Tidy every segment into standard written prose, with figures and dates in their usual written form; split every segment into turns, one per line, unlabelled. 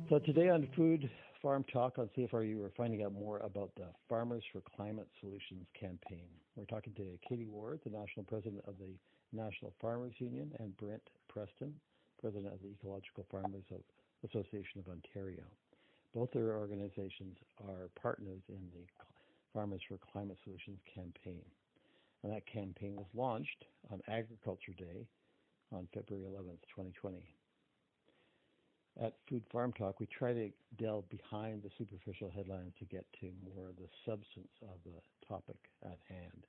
So today on Food Farm Talk on CFRU, we're finding out more about the Farmers for Climate Solutions campaign. We're talking to Katie Ward, the National President of the National Farmers Union, and Brent Preston, President of the Ecological Farmers Association of Ontario. Both their organizations are partners in the Farmers for Climate Solutions campaign. And that campaign was launched on Agriculture Day on February 11th, 2020. At Food Farm Talk, we try to delve behind the superficial headlines to get to more of the substance of the topic at hand.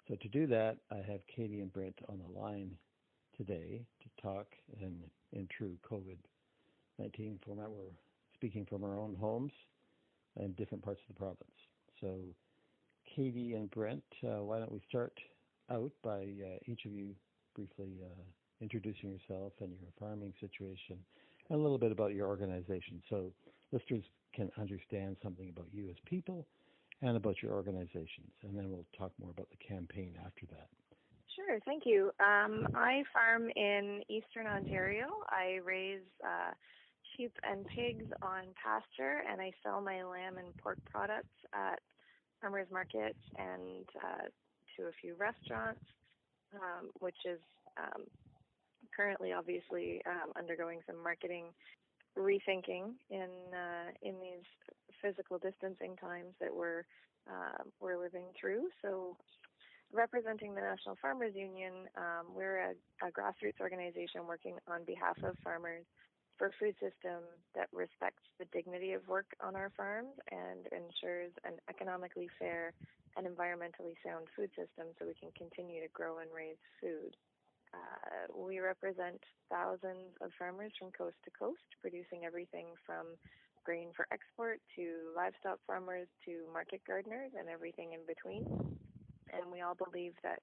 So to do that, I have Katie and Brent on the line today to talk in true COVID-19 format. We're speaking from our own homes in different parts of the province. So Katie and Brent, why don't we start out by each of you briefly introducing yourself and your farming situation, and a little bit about your organization, so listeners can understand something about you as people and about your organizations. And then we'll talk more about the campaign after that.
Sure, thank you. I farm in Eastern Ontario. I raise sheep and pigs on pasture, and I sell my lamb and pork products at farmers markets and to a few restaurants, which is currently obviously undergoing some marketing rethinking in these physical distancing times that we're living through. So representing the National Farmers Union, we're a grassroots organization working on behalf of farmers for a food system that respects the dignity of work on our farms and ensures an economically fair and environmentally sound food system so we can continue to grow and raise food. We represent thousands of farmers from coast to coast, producing everything from grain for export to livestock farmers to market gardeners and everything in between. And we all believe that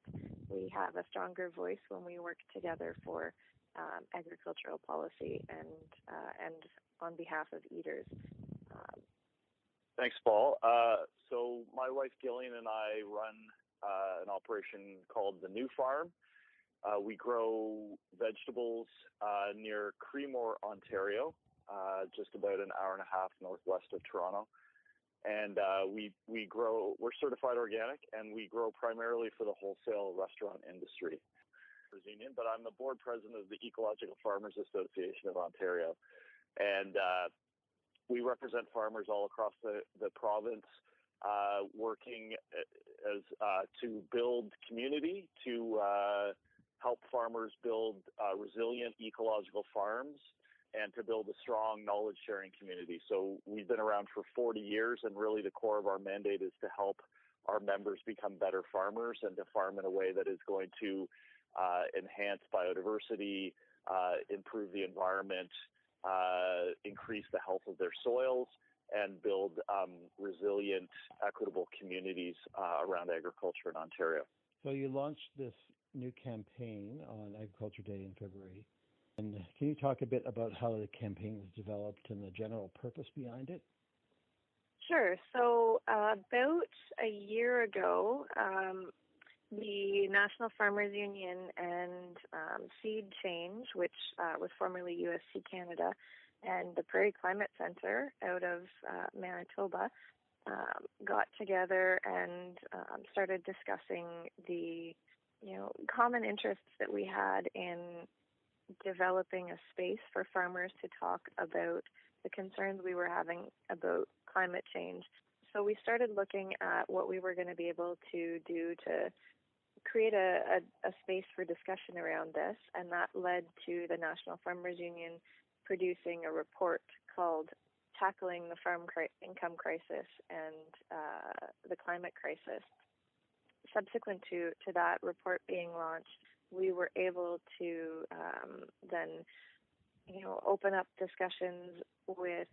we have a stronger voice when we work together for agricultural policy and on behalf of eaters.
Thanks, Paul. So my wife Gillian and I run an operation called The New Farm. We grow vegetables near Creemore, Ontario, just about an hour and a half northwest of Toronto. And we're certified organic, and we grow primarily for the wholesale restaurant industry. Union, but I'm the board president of the Ecological Farmers Association of Ontario. And we represent farmers all across the province, working as to build community, to help farmers build resilient ecological farms, and to build a strong knowledge-sharing community. So we've been around for 40 years, and really the core of our mandate is to help our members become better farmers and to farm in a way that is going to enhance biodiversity, improve the environment, increase the health of their soils, and build resilient, equitable communities around agriculture in Ontario.
So you launched this new campaign on Agriculture Day in February. And can you talk a bit about how the campaign was developed and the general purpose behind it?
Sure. So about a year ago, the National Farmers Union and Seed Change, which was formerly USC Canada, and the Prairie Climate Center out of Manitoba, got together and started discussing the common interests that we had in developing a space for farmers to talk about the concerns we were having about climate change. So we started looking at what we were going to be able to do to create a space for discussion around this, and that led to the National Farmers Union producing a report called Tackling the Farm Income Crisis and the Climate Crisis. Subsequent to that report being launched, we were able to then open up discussions with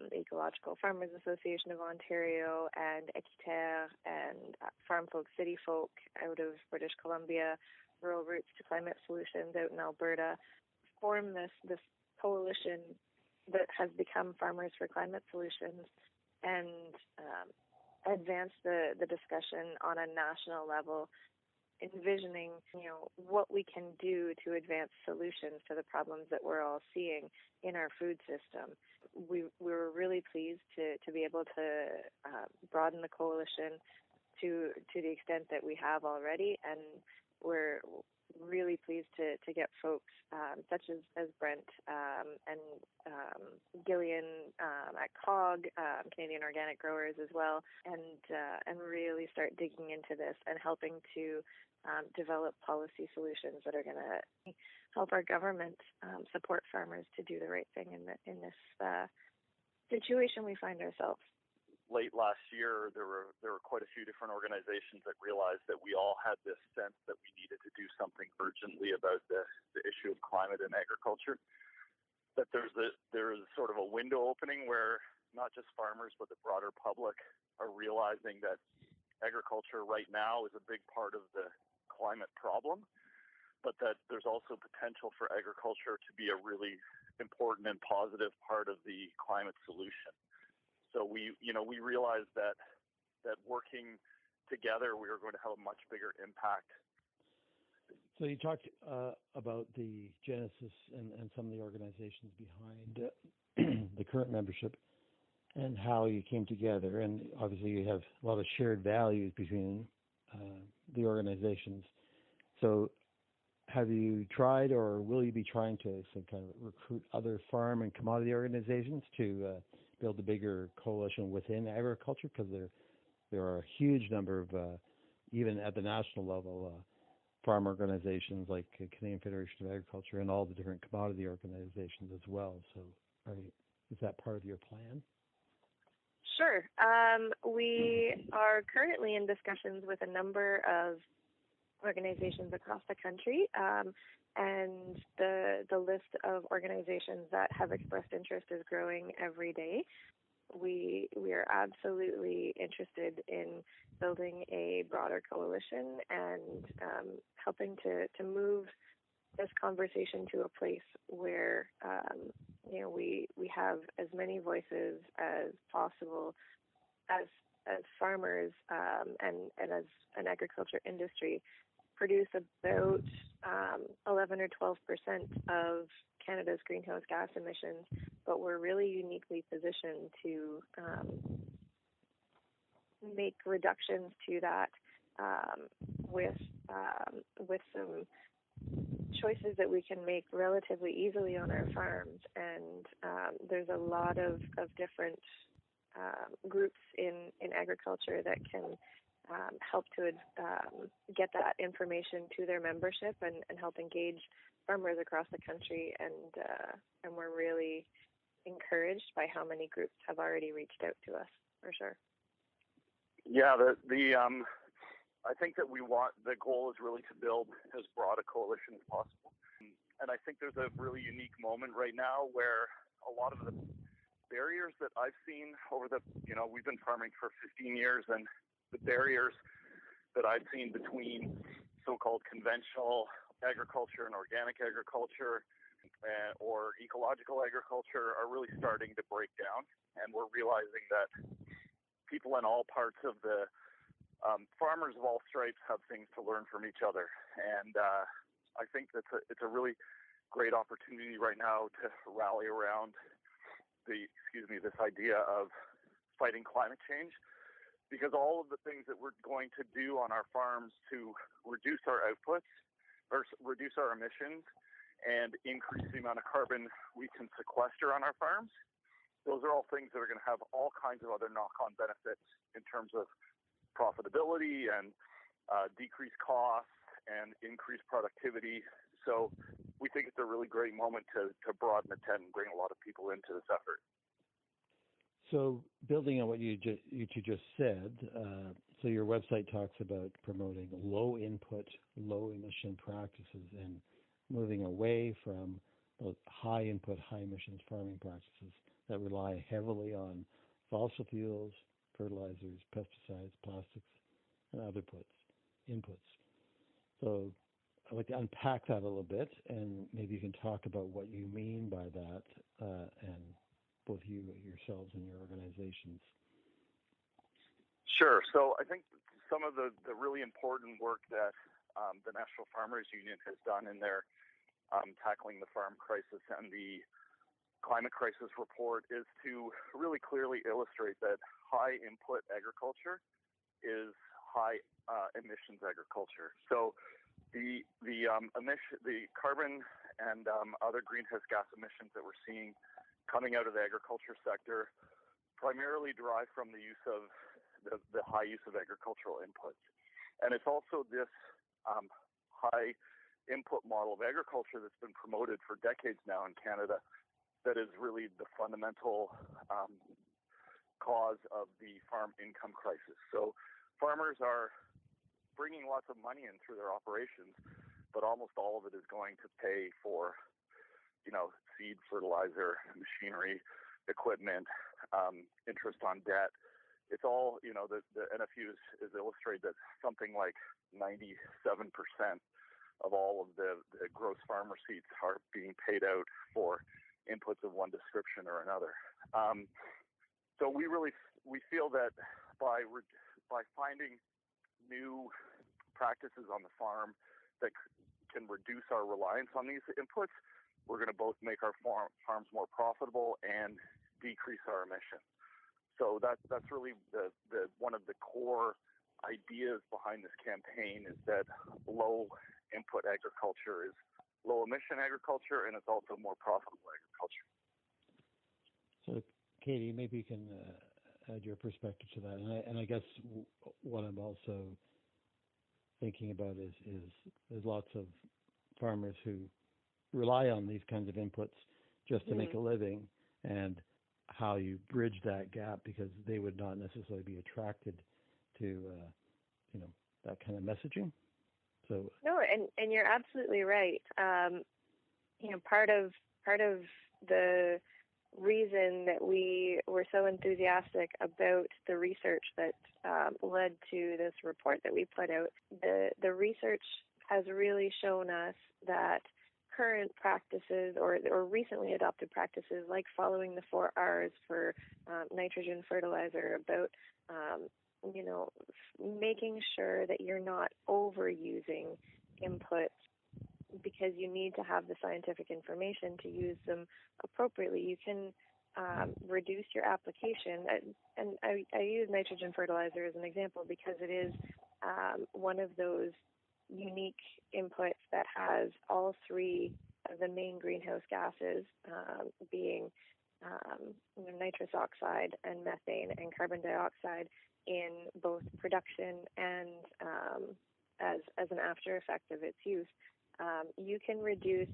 the Ecological Farmers Association of Ontario and Ecological and Farm Folk, City Folk out of British Columbia, Rural Roots to Climate Solutions out in Alberta, form this coalition that has become Farmers for Climate Solutions and advance the discussion on a national level envisioning, what we can do to advance solutions to the problems that we're all seeing in our food system. We were really pleased to be able to broaden the coalition to the extent that we have already, and we're really pleased to get folks such as Brent and Gillian at COG, Canadian Organic Growers as well, and really start digging into this and helping to develop policy solutions that are going to help our government support farmers to do the right thing in this situation we find ourselves.
Late last year, there were quite a few different organizations that realized that we all had this sense that we needed to do something urgently about the issue of climate and agriculture. That there is sort of a window opening where not just farmers but the broader public are realizing that agriculture right now is a big part of the climate problem, but that there's also potential for agriculture to be a really important and positive part of the climate solution. So we realized that working together, we were going to have a much bigger impact.
So you talked about the genesis and some of the organizations behind the current membership and how you came together. And obviously you have a lot of shared values between the organizations. So have you tried, or will you be trying to kind of recruit other farm and commodity organizations to build a bigger coalition within agriculture? Because there are a huge number of, even at the national level, farm organizations like Canadian Federation of Agriculture and all the different commodity organizations as well. So is that part of your plan?
Sure. We are currently in discussions with a number of organizations across the country, and the list of organizations that have expressed interest is growing every day. We are absolutely interested in building a broader coalition and helping to move this conversation to a place where we have as many voices as possible as farmers and as an agriculture industry produce about 11 or 12% of Canada's greenhouse gas emissions, but we're really uniquely positioned to make reductions to that with some choices that we can make relatively easily on our farms. And there's a lot of different groups in agriculture that can help to get that information to their membership and help engage farmers across the country. And we're really encouraged by how many groups have already reached out to us, for sure.
Yeah, I think that the goal is really to build as broad a coalition as possible. And I think there's a really unique moment right now where a lot of the barriers that I've seen we've been farming for 15 years, and the barriers that I've seen between so-called conventional agriculture and organic agriculture or ecological agriculture are really starting to break down. And we're realizing that people in all parts of the farmers of all stripes have things to learn from each other. And I think it's a really great opportunity right now to rally around this idea of fighting climate change, because all of the things that we're going to do on our farms to reduce our outputs or reduce our emissions and increase the amount of carbon we can sequester on our farms, those are all things that are going to have all kinds of other knock-on benefits in terms of profitability and decreased costs and increased productivity. So we think it's a really great moment to broaden the tent and bring a lot of people into this effort.
So building on what you just said, so your website talks about promoting low input, low emission practices and moving away from those high input, high emissions farming practices that rely heavily on fossil fuels, fertilizers, pesticides, plastics, and other inputs. So I'd like to unpack that a little bit, and maybe you can talk about what you mean by that, and both yourselves and your organizations.
Sure. So I think some of the really important work that the National Farmers Union has done in their tackling the farm crisis and the climate crisis report is to really clearly illustrate that high input agriculture is high emissions agriculture. So the carbon and other greenhouse gas emissions that we're seeing coming out of the agriculture sector primarily derive from the use of the high use of agricultural inputs. And it's also this high input model of agriculture that's been promoted for decades now in Canada that is really the fundamental cause of the farm income crisis. So farmers are bringing lots of money in through their operations, but almost all of it is going to pay for, seed, fertilizer, machinery, equipment, interest on debt. It's all, the NFU is illustrated that something like 97% of all of the gross farm receipts are being paid out for inputs of one description or another. So we feel that by finding new practices on the farm that can reduce our reliance on these inputs, we're going to both make our farms more profitable and decrease our emissions. So that's really the one of the core ideas behind this campaign is that low input agriculture is low emission agriculture, and it's also more profitable agriculture.
So, Katie, maybe you can add your perspective to that. And I guess what I'm also thinking about is there's lots of farmers who rely on these kinds of inputs just to make a living, and how you bridge that gap, because they would not necessarily be attracted to that kind of messaging. So
no, and you're absolutely right. Part of the reason that we were so enthusiastic about the research that led to this report that we put out, the research has really shown us that current practices or recently adopted practices like following the 4 R's for nitrogen fertilizer, about making sure that you're not overusing inputs because you need to have the scientific information to use them appropriately. You can reduce your application. And I use nitrogen fertilizer as an example because it is one of those unique inputs that has all 3 of the main greenhouse gases, being nitrous oxide and methane and carbon dioxide, in both production and as an after effect of its use. You can reduce,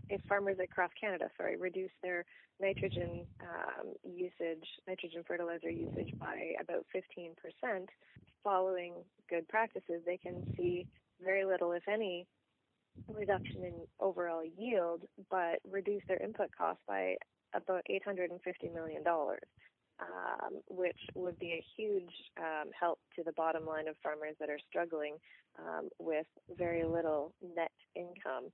if farmers across Canada, reduce their nitrogen fertilizer usage by about 15%, following good practices, they can see very little, if any, reduction in overall yield, but reduce their input costs by about $850 million, which would be a huge help to the bottom line of farmers that are struggling with very little net income.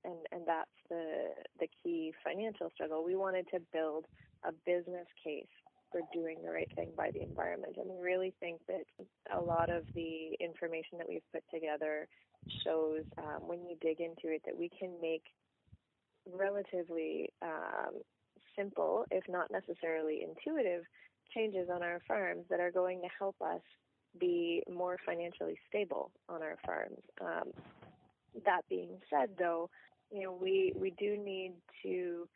And that's the key financial struggle. We wanted to build a business case for doing the right thing by the environment. And we really think that a lot of the information that we've put together shows, when you dig into it, that we can make relatively simple, if not necessarily intuitive, changes on our farms that are going to help us be more financially stable on our farms. That being said, though, we do need to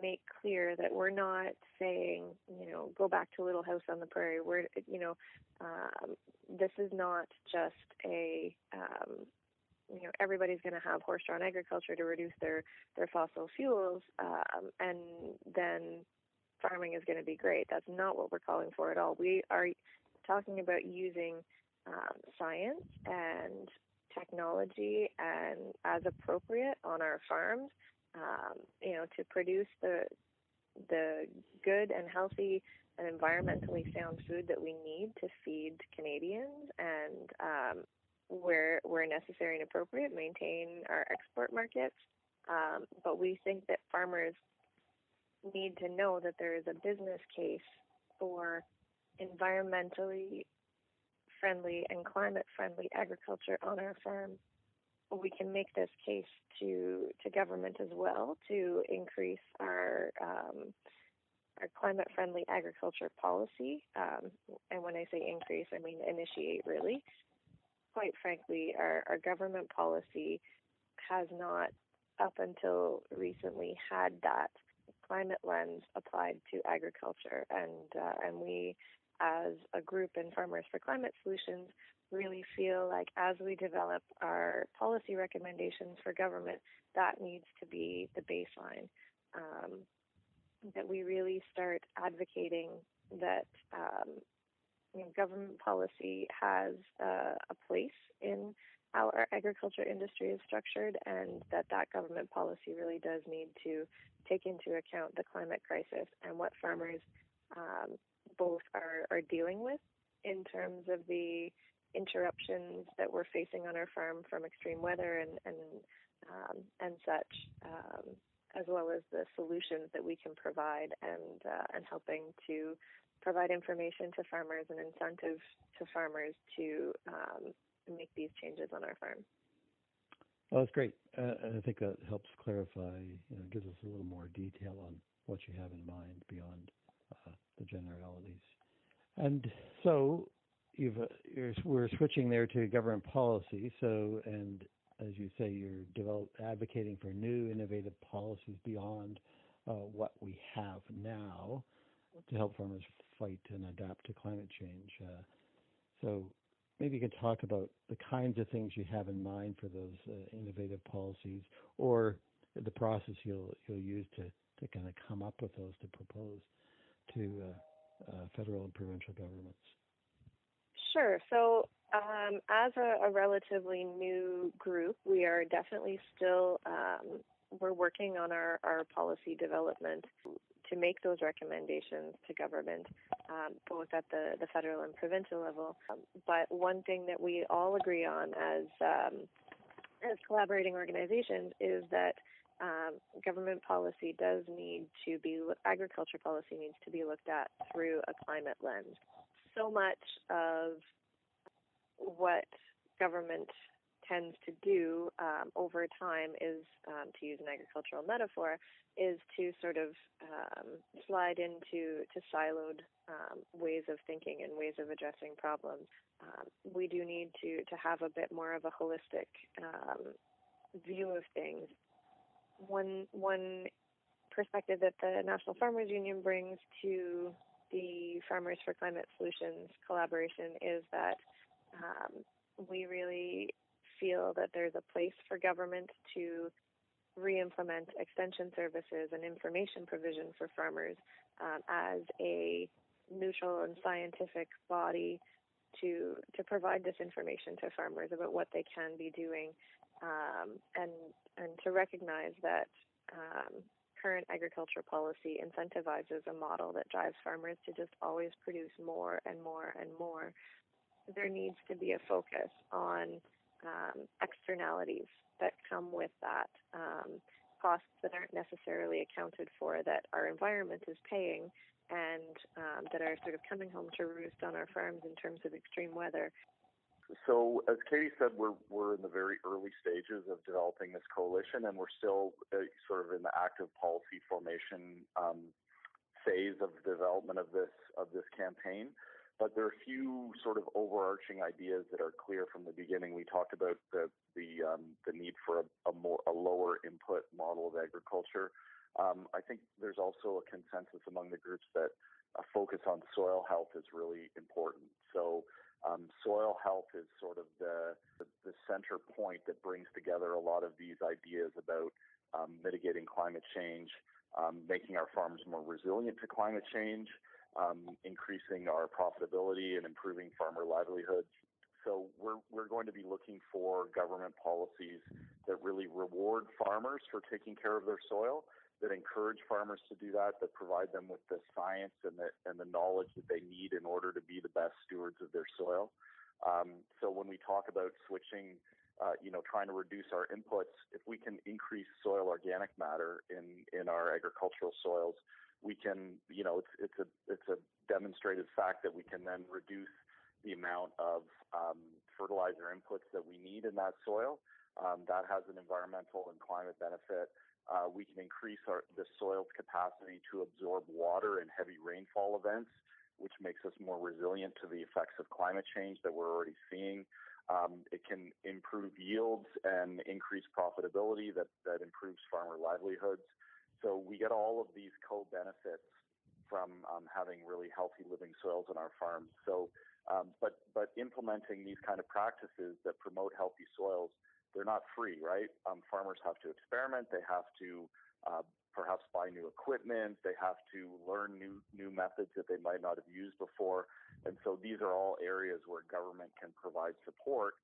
make clear that we're not saying, go back to Little House on the Prairie. This is not just a, everybody's going to have horse-drawn agriculture to reduce their fossil fuels, and then farming is going to be great. That's not what we're calling for at all. We are talking about using science and technology and as appropriate on our farms, to produce the good and healthy and environmentally sound food that we need to feed Canadians, and where necessary and appropriate, maintain our export markets. But we think that farmers need to know that there is a business case for environmentally friendly and climate-friendly agriculture on our farm, we can make this case to government as well to increase our climate-friendly agriculture policy. And when I say increase, I mean initiate, really. Quite frankly, our government policy has not, up until recently, had that climate lens applied to agriculture. And we, as a group in Farmers for Climate Solutions, really feel like as we develop our policy recommendations for government, that needs to be the baseline. That we really start advocating that government policy has a place in how our agriculture industry is structured, and that government policy really does need to take into account the climate crisis and what farmers both are dealing with in terms of the interruptions that we're facing on our farm from extreme weather and such, as well as the solutions that we can provide, and helping to provide information to farmers and incentive to farmers to make these changes on our farm.
Well, that's great. I think that helps clarify, gives us a little more detail on what you have in mind beyond the generalities. And so we're switching there to government policy. So, and as you say, you're advocating for new innovative policies beyond what we have now to help farmers fight and adapt to climate change. So maybe you could talk about the kinds of things you have in mind for those innovative policies, or the process you'll use to kind of come up with those to propose to federal and provincial governments.
Sure. So as a relatively new group, we are definitely still, we're working on our policy development to make those recommendations to government, both at the federal and provincial level. But one thing that we all agree on as collaborating organizations is that government policy agriculture policy needs to be looked at through a climate lens. So much of what government tends to do over time is, to use an agricultural metaphor, is to sort of slide into siloed ways of thinking and ways of addressing problems. We do need to have a bit more of a holistic view of things. One perspective that the National Farmers Union brings to the Farmers for Climate Solutions collaboration is that we really feel that there's a place for government to re-implement extension services and information provision for farmers as a neutral and scientific body to provide this information to farmers about what they can be doing, and to recognize that current agriculture policy incentivizes a model that drives farmers to just always produce more and more and more. There needs to be a focus on externalities that come with that, costs that aren't necessarily accounted for, that our environment is paying, and that are sort of coming home to roost on our farms in terms of extreme weather.
So, as Katie said, we're in the very early stages of developing this coalition, and we're still sort of in the active policy formation phase of development of this campaign. But there are a few sort of overarching ideas that are clear from the beginning. We talked about the need for a lower input model of agriculture. I think there's also a consensus among the groups that a focus on soil health is really important. So soil health is sort of the center point that brings together a lot of these ideas about mitigating climate change, making our farms more resilient to climate change, increasing our profitability and improving farmer livelihoods. So we're going to be looking for government policies that really reward farmers for taking care of their soil, that encourage farmers to do that, that provide them with the science and the knowledge that they need in order to be the best stewards of their soil. So when we talk about switching, trying to reduce our inputs, if we can increase soil organic matter in our agricultural soils, we can, it's a demonstrated fact that we can then reduce the amount of fertilizer inputs that we need in that soil. That has an environmental and climate benefit. We can increase the soil's capacity to absorb water in heavy rainfall events, which makes us more resilient to the effects of climate change that we're already seeing. It can improve yields and increase profitability that improves farmer livelihoods. So we get all of these co-benefits from having really healthy living soils on our farms. So, but implementing these kind of practices that promote healthy soils, they're not free, right? Farmers have to experiment. They have to perhaps buy new equipment. They have to learn new methods that they might not have used before. And so these are all areas where government can provide support,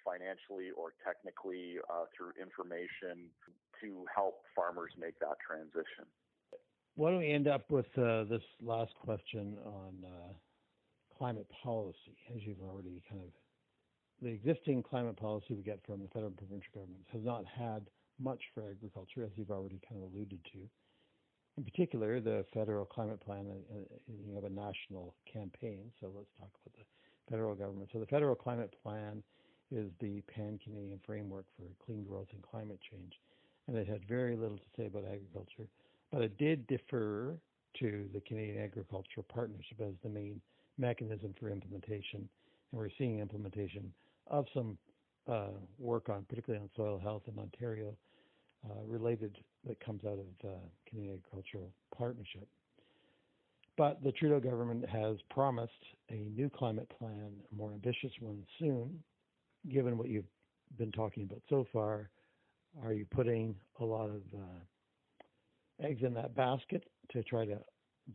financially or technically through information to help farmers make that transition.
Why don't we end up with this last question on climate policy, as you've already the existing climate policy we get from the federal and provincial governments has not had much for agriculture, as you've already alluded to. In particular, the federal climate plan, you have a national campaign, so let's talk about the federal government. So the federal climate plan is the pan-Canadian framework for clean growth and climate change, and it had very little to say about agriculture, but it did defer to the Canadian Agricultural Partnership as the main mechanism for implementation, and we're seeing implementation of some work on, particularly on soil health in Ontario, related that comes out of the Canadian Agricultural Partnership. But the Trudeau government has promised a new climate plan, a more ambitious one soon. Given what you've been talking about so far, are you putting a lot of eggs in that basket to try to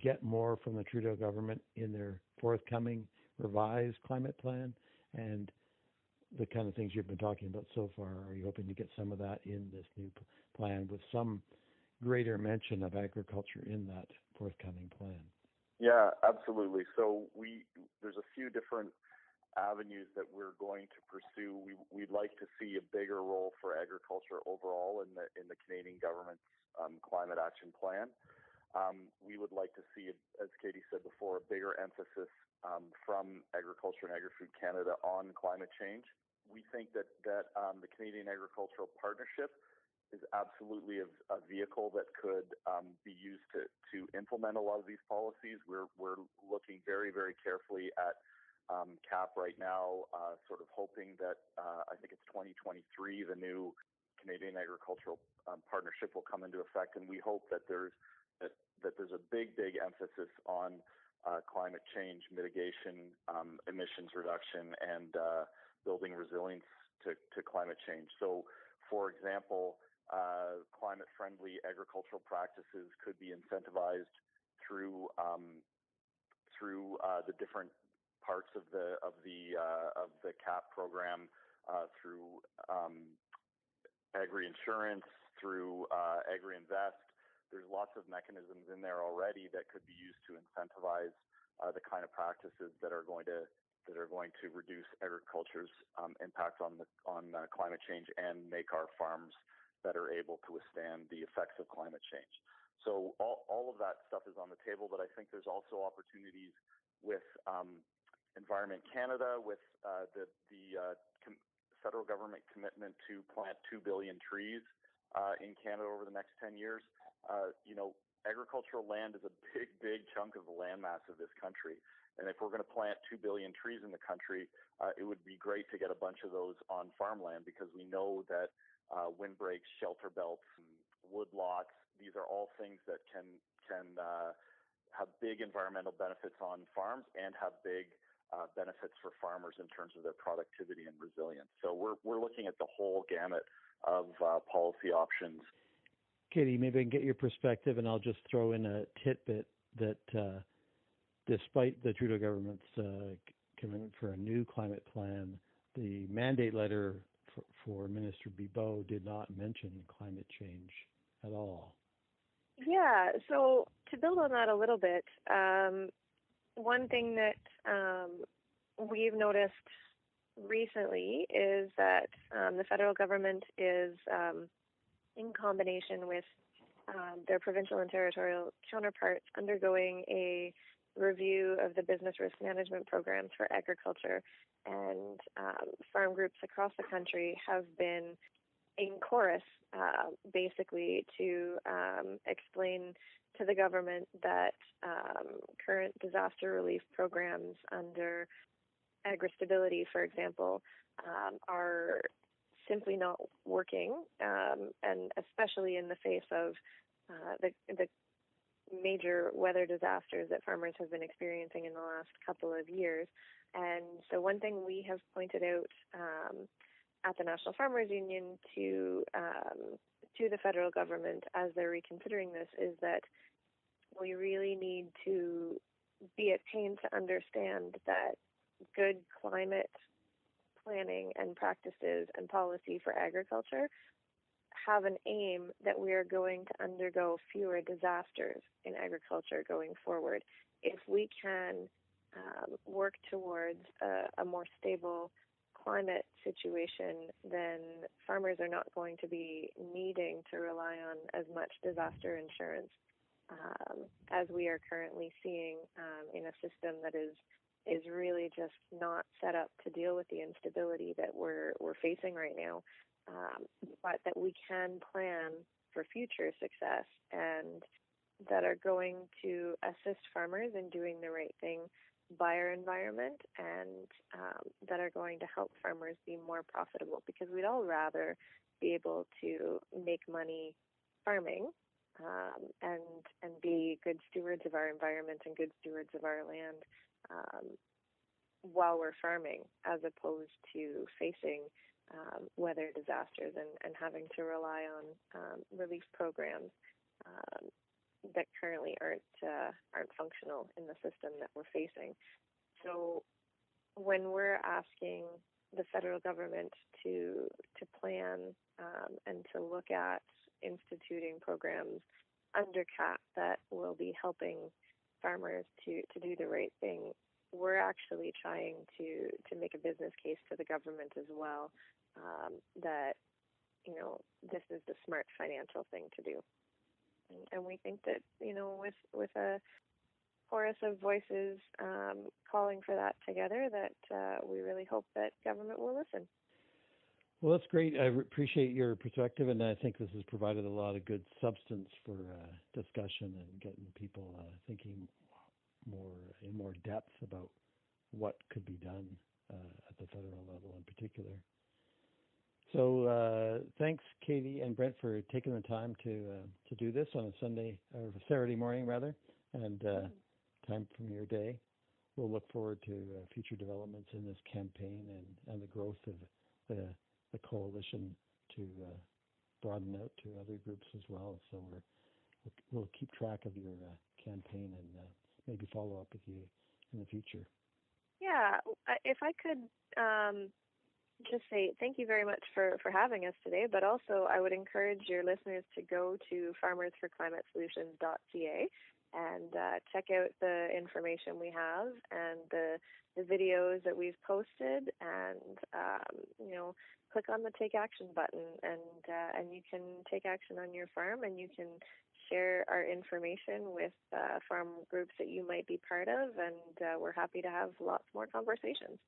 get more from the Trudeau government in their forthcoming revised climate plan? And the kind of things you've been talking about so far, are you hoping to get some of that in this new plan with some greater mention of agriculture in that forthcoming plan?
Yeah, absolutely. So there's a few different avenues that we're going to pursue. We'd like to see a bigger role for agriculture overall in the Canadian government's climate action plan. We would like to see, as Katie said before, a bigger emphasis from Agriculture and Agri-Food Canada on climate change. We think that the Canadian Agricultural Partnership is absolutely a vehicle that could be used to implement a lot of these policies. We're looking very, very carefully at CAP right now, sort of hoping that I think it's 2023, the new Canadian Agricultural Partnership will come into effect, and we hope that there's a big emphasis on climate change mitigation, emissions reduction, and building resilience to climate change. So, for example, climate-friendly agricultural practices could be incentivized through the different parts of the CAP program, through agri-insurance, through agri-invest. There's lots of mechanisms in there already that could be used to incentivize the kind of practices that are going to reduce agriculture's impact on climate change and make our farms better able to withstand the effects of climate change. So all of that stuff is on the table, but I think there's also opportunities with Environment Canada, with the federal government commitment to plant 2 billion trees in Canada over the next 10 years. Agricultural land is a big chunk of the land mass of this country. And if we're going to plant 2 billion trees in the country, it would be great to get a bunch of those on farmland, because we know that windbreaks, shelter belts, wood lots, these are all things that can have big environmental benefits on farms and have big benefits for farmers in terms of their productivity and resilience. So we're looking at the whole gamut of policy options.
Katie, maybe I can get your perspective, and I'll just throw in a tidbit that despite the Trudeau government's commitment for a new climate plan, the mandate letter for Minister Bibeau did not mention climate change at all.
Yeah, so to build on that a little bit, one thing that we've noticed recently is that the federal government is, in combination with their provincial and territorial counterparts, undergoing a review of the business risk management programs for agriculture, and farm groups across the country have been in chorus, basically, to explain to the government that current disaster relief programs under agri-stability, for example, are simply not working, and especially in the face of the major weather disasters that farmers have been experiencing in the last couple of years. And so one thing we have pointed out at the National Farmers Union to the federal government as they're reconsidering this is that we really need to be at pains to understand that good climate planning and practices and policy for agriculture have an aim that we are going to undergo fewer disasters in agriculture going forward. If we can work towards a more stable climate situation, then farmers are not going to be needing to rely on as much disaster insurance as we are currently seeing in a system that is really just not set up to deal with the instability that we're facing right now, but that we can plan for future success and that are going to assist farmers in doing the right thing by our environment, and that are going to help farmers be more profitable, because we'd all rather be able to make money farming and be good stewards of our environment and good stewards of our land while we're farming, as opposed to facing weather disasters and having to rely on relief programs that currently aren't functional in the system that we're facing. So when we're asking the federal government to plan and to look at instituting programs under CAP that will be helping farmers to do the right thing, we're actually trying to make a business case to the government as well, that, you know, this is the smart financial thing to do. And we think that, you know, with a chorus of voices calling for that together, that we really hope that government will listen.
Well, that's great. I appreciate your perspective, and I think this has provided a lot of good substance for discussion and getting people thinking in more depth about what could be done at the federal level in particular. So thanks, Katie and Brent, for taking the time to do this on a Sunday or Saturday morning, rather, and time from your day. We'll look forward to future developments in this campaign and the growth of the coalition to broaden out to other groups as well. So we'll keep track of your campaign and maybe follow up with you in the future.
Yeah, if I could just say thank you very much for having us today, but also I would encourage your listeners to go to farmersforclimatesolutions.ca and check out the information we have and the videos that we've posted, and you know, click on the Take Action button, and you can take action on your farm, and you can share our information with farm groups that you might be part of, and we're happy to have lots more conversations.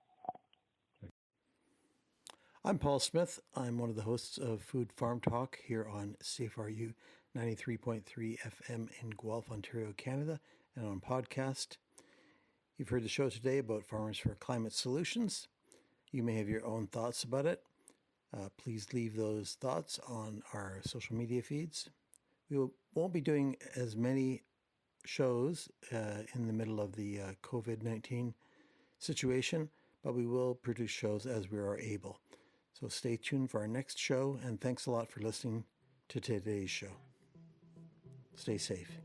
I'm Paul Smith. I'm one of the hosts of Food Farm Talk here on CFRU 93.3 FM in Guelph, Ontario, Canada, and on podcast. You've heard the show today about Farmers for Climate Solutions. You may have your own thoughts about it. Please leave those thoughts on our social media feeds. We won't be doing as many shows in the middle of the COVID-19 situation, but we will produce shows as we are able. So stay tuned for our next show, and thanks a lot for listening to today's show. Stay safe.